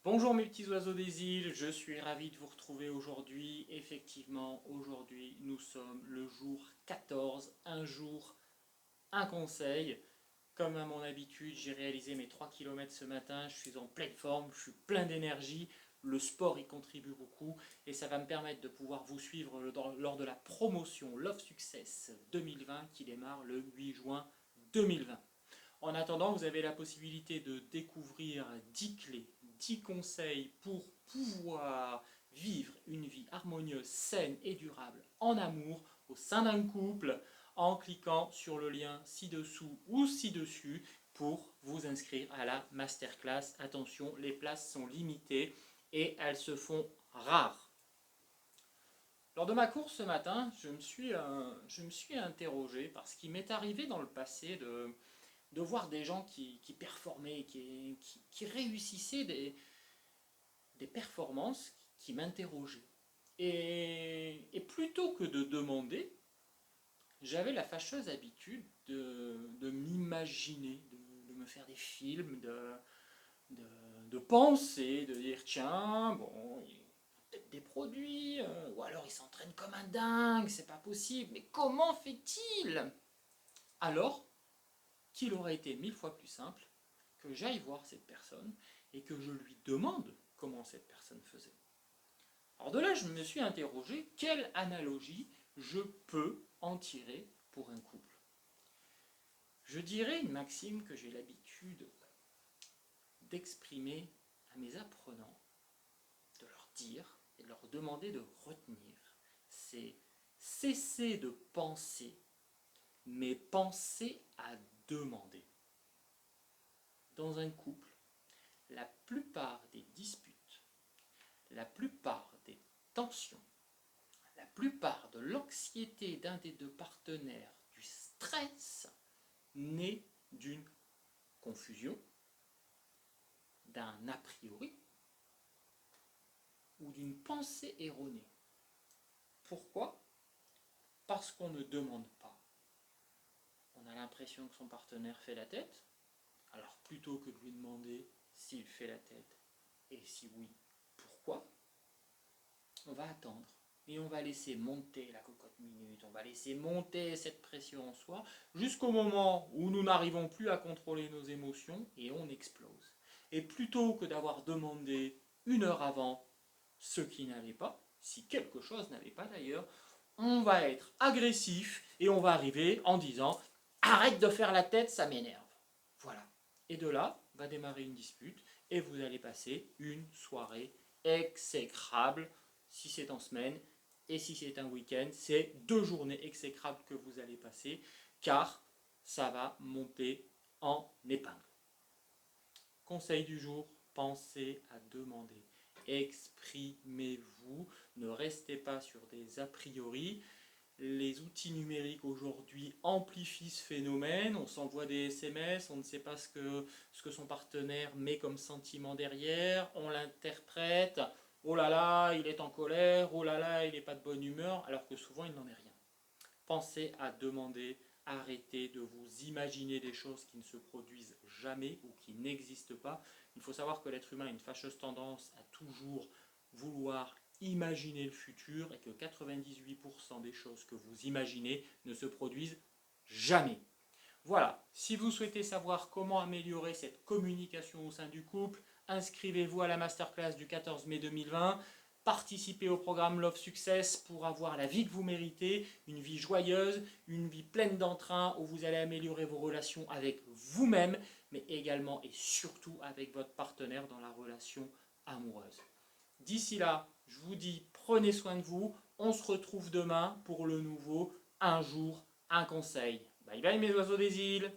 Bonjour mes petits oiseaux des îles, je suis ravi de vous retrouver aujourd'hui. Effectivement, aujourd'hui nous sommes le jour 14, un jour, un conseil. Comme à mon habitude, j'ai réalisé mes 3 km ce matin, je suis en pleine forme, je suis plein d'énergie. Le sport y contribue beaucoup et ça va me permettre de pouvoir vous suivre lors de la promotion Love Success 2020 qui démarre le 8 juin 2020. En attendant, vous avez la possibilité de découvrir 10 clés, 10 conseils pour pouvoir vivre une vie harmonieuse, saine et durable en amour au sein d'un couple en cliquant sur le lien ci-dessous ou ci-dessus pour vous inscrire à la masterclass. Attention, les places sont limitées et elles se font rares. Lors de ma course ce matin, je me suis interrogé parce qu'il m'est arrivé dans le passé de voir des gens qui performaient, qui réussissaient des performances qui m'interrogeaient. Et plutôt que de demander, j'avais la fâcheuse habitude de m'imaginer, de me faire des films, de, de penser, de dire tiens, bon, il a peut-être des produits, ou alors il s'entraîne comme un dingue, c'est pas possible, mais comment fait-il? Alors, qu'il aurait été 1000 fois plus simple que j'aille voir cette personne et que je lui demande comment cette personne faisait. Alors de là, je me suis interrogé, quelle analogie je peux en tirer pour un couple? Je dirais une maxime que j'ai l'habitude d'exprimer à mes apprenants, de leur dire et de leur demander de retenir. C'est cesser de penser, mais penser à demander. Dans un couple, la plupart des disputes, la plupart des tensions, la plupart de l'anxiété d'un des deux partenaires, du stress, naît d'une confusion, d'un a priori ou d'une pensée erronée. Pourquoi? Parce qu'on ne demande pas. On a l'impression que son partenaire fait la tête, alors plutôt que de lui demander s'il fait la tête et si oui, pourquoi, on va attendre et on va laisser monter la cocotte minute, on va laisser monter cette pression en soi jusqu'au moment où nous n'arrivons plus à contrôler nos émotions et on explose. Et plutôt que d'avoir demandé une heure avant ce qui n'allait pas, si quelque chose n'allait pas d'ailleurs, on va être agressif et on va arriver en disant arrête de faire la tête, ça m'énerve. Voilà. Et de là va démarrer une dispute et vous allez passer une soirée exécrable si c'est en semaine et si c'est un week-end, c'est 2 journées exécrables que vous allez passer car ça va monter en épingle. Conseil du jour, pensez à demander. Exprimez-vous, ne restez pas sur des a priori. Les outils numériques aujourd'hui amplifient ce phénomène. On s'envoie des SMS, on ne sait pas ce que son partenaire met comme sentiment derrière, on l'interprète. Oh là là, il est en colère, oh là là, il n'est pas de bonne humeur, alors que souvent il n'en est rien. Pensez à demander, arrêtez de vous imaginer des choses qui ne se produisent jamais ou qui n'existent pas. Il faut savoir que l'être humain a une fâcheuse tendance à toujours vouloir imaginer le futur et que 98% des choses que vous imaginez ne se produisent jamais. Voilà, si vous souhaitez savoir comment améliorer cette communication au sein du couple, inscrivez-vous à la masterclass du 14 mai 2020. Participez au programme Love Success pour avoir la vie que vous méritez, une vie joyeuse, une vie pleine d'entrain où vous allez améliorer vos relations avec vous-même, mais également et surtout avec votre partenaire dans la relation amoureuse. D'ici là, je vous dis prenez soin de vous, on se retrouve demain pour le nouveau Un jour, un conseil. Bye bye mes oiseaux des îles.